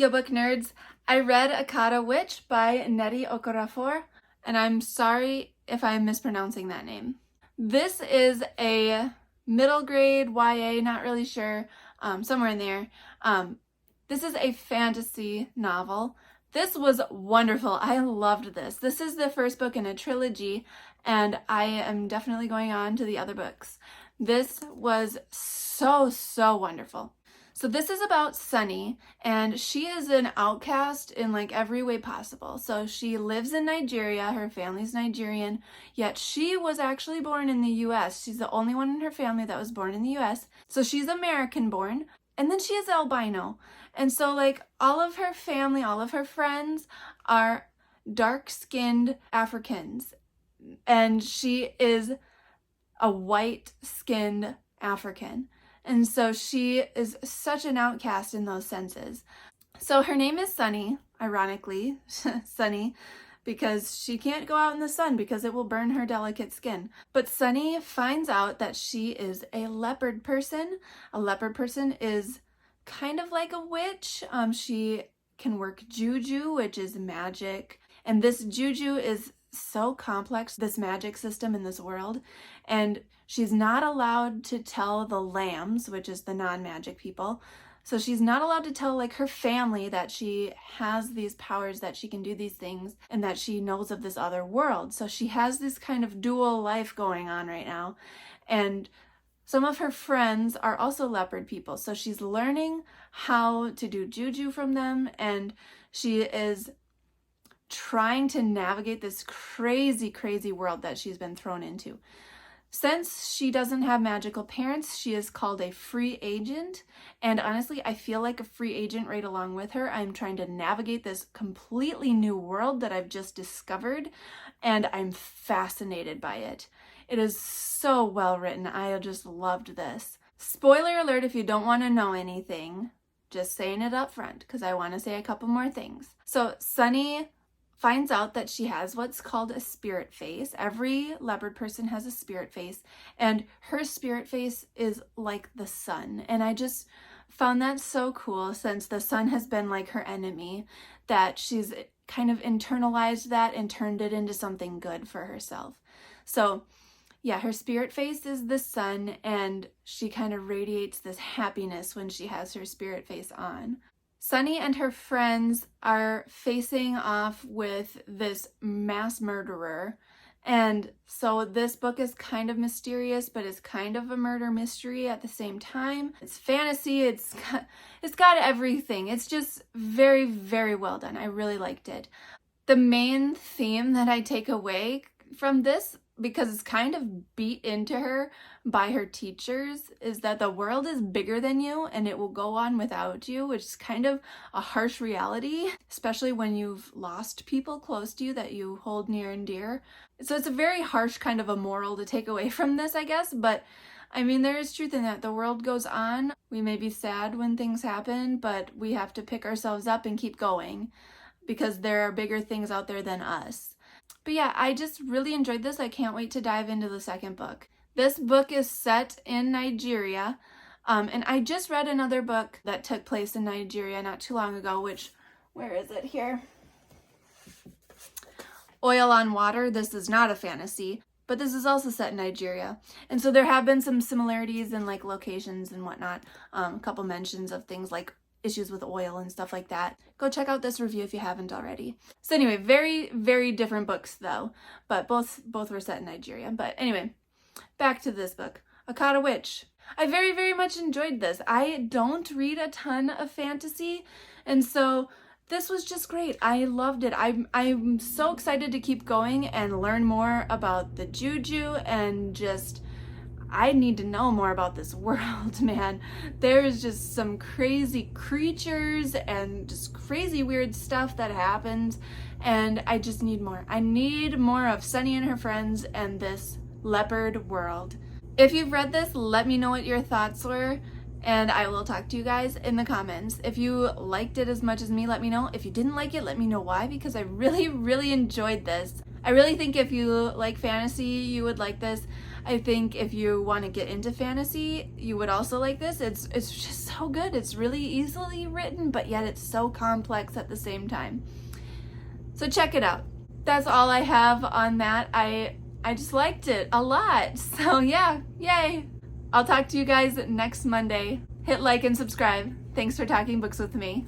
Yo book nerds, I read AKATA Witch by Nnedi Okorafor, and I'm sorry if I'm mispronouncing that name. This is a middle grade YA, not really sure, somewhere in there. This is a fantasy novel. This was wonderful. I loved this. This is the first book in a trilogy, and I am definitely going on to the other books. This was so wonderful. So this is about Sunny, and she is an outcast in like every way possible. So she lives in Nigeria, her family's Nigerian, yet she was actually born in the US. She's the only one in her family that was born in the US. So she's American born, and then she is albino. And so like all of her family, all of her friends are dark-skinned Africans, and she is a white-skinned African. And so she is such an outcast in those senses. So her name is Sunny, ironically, Sunny, because she can't go out in the sun because it will burn her delicate skin. But Sunny finds out that she is a leopard person. A leopard person is kind of like a witch. She can work juju, which is magic. And this juju is so complex, this magic system in this world, and she's not allowed to tell the lambs, which is the non-magic people, so she's not allowed to tell like her family that she has these powers, that she can do these things, and that she knows of this other world. So she has this kind of dual life going on right now, and some of her friends are also leopard people, so she's learning how to do juju from them, and she is trying to navigate this crazy world that she's been thrown into. Since she doesn't have magical parents, she is called a free agent, and honestly, I feel like a free agent right along with her. I'm trying to navigate this completely new world that I've just discovered, and I'm fascinated by it. It is so well written. I just loved this. Spoiler alert if you don't want to know anything, just saying it up front because I want to say a couple more things. So Sunny finds out that she has what's called a spirit face. Every leopard person has a spirit face, and her spirit face is like the sun. And I just found that so cool, since the sun has been like her enemy, that she's kind of internalized that and turned it into something good for herself. So yeah, her spirit face is the sun, and she kind of radiates this happiness when she has her spirit face on. Sunny and her friends are facing off with this mass murderer, and so this book is kind of mysterious, but it's kind of a murder mystery at the same time. It's fantasy, it's got everything. It's just very well done. I really liked it. The main theme that I take away from this, because it's kind of beat into her by her teachers, is that the world is bigger than you and it will go on without you, which is kind of a harsh reality, especially when you've lost people close to you that you hold near and dear. So it's a very harsh kind of a moral to take away from this, I guess, but I mean, there is truth in that. The world goes on. We may be sad when things happen, but we have to pick ourselves up and keep going because there are bigger things out there than us. But yeah, I just really enjoyed this. I can't wait to dive into the second book. This book is set in Nigeria, and I just read another book that took place in Nigeria not too long ago, which, where is it here? Oil on Water. This is not a fantasy, but this is also set in Nigeria. And so there have been some similarities in like locations and whatnot, a couple mentions of things like issues with oil and stuff like that. Go check out this review if you haven't already. So anyway, very different books though, but both were set in Nigeria. But anyway, back to this book, AKATA Witch. I very much enjoyed this. I don't read a ton of fantasy, and so this was just great. I loved it. I'm so excited to keep going and learn more about the juju, and just I need to know more about this world, man. There's just some crazy creatures and just crazy weird stuff that happens, and I just need more. I need more of Sunny and her friends and this leopard world. If you've read this, let me know what your thoughts were, and I will talk to you guys in the comments. If you liked it as much as me, let me know. If you didn't like it, let me know why, because I really enjoyed this. I really think if you like fantasy, you would like this. I think if you want to get into fantasy, you would also like this. It's just so good. It's really easily written, but yet it's so complex at the same time. So check it out. That's all I have on that. I just liked it a lot. So yeah, yay. I'll talk to you guys next Monday. Hit like and subscribe. Thanks for talking books with me.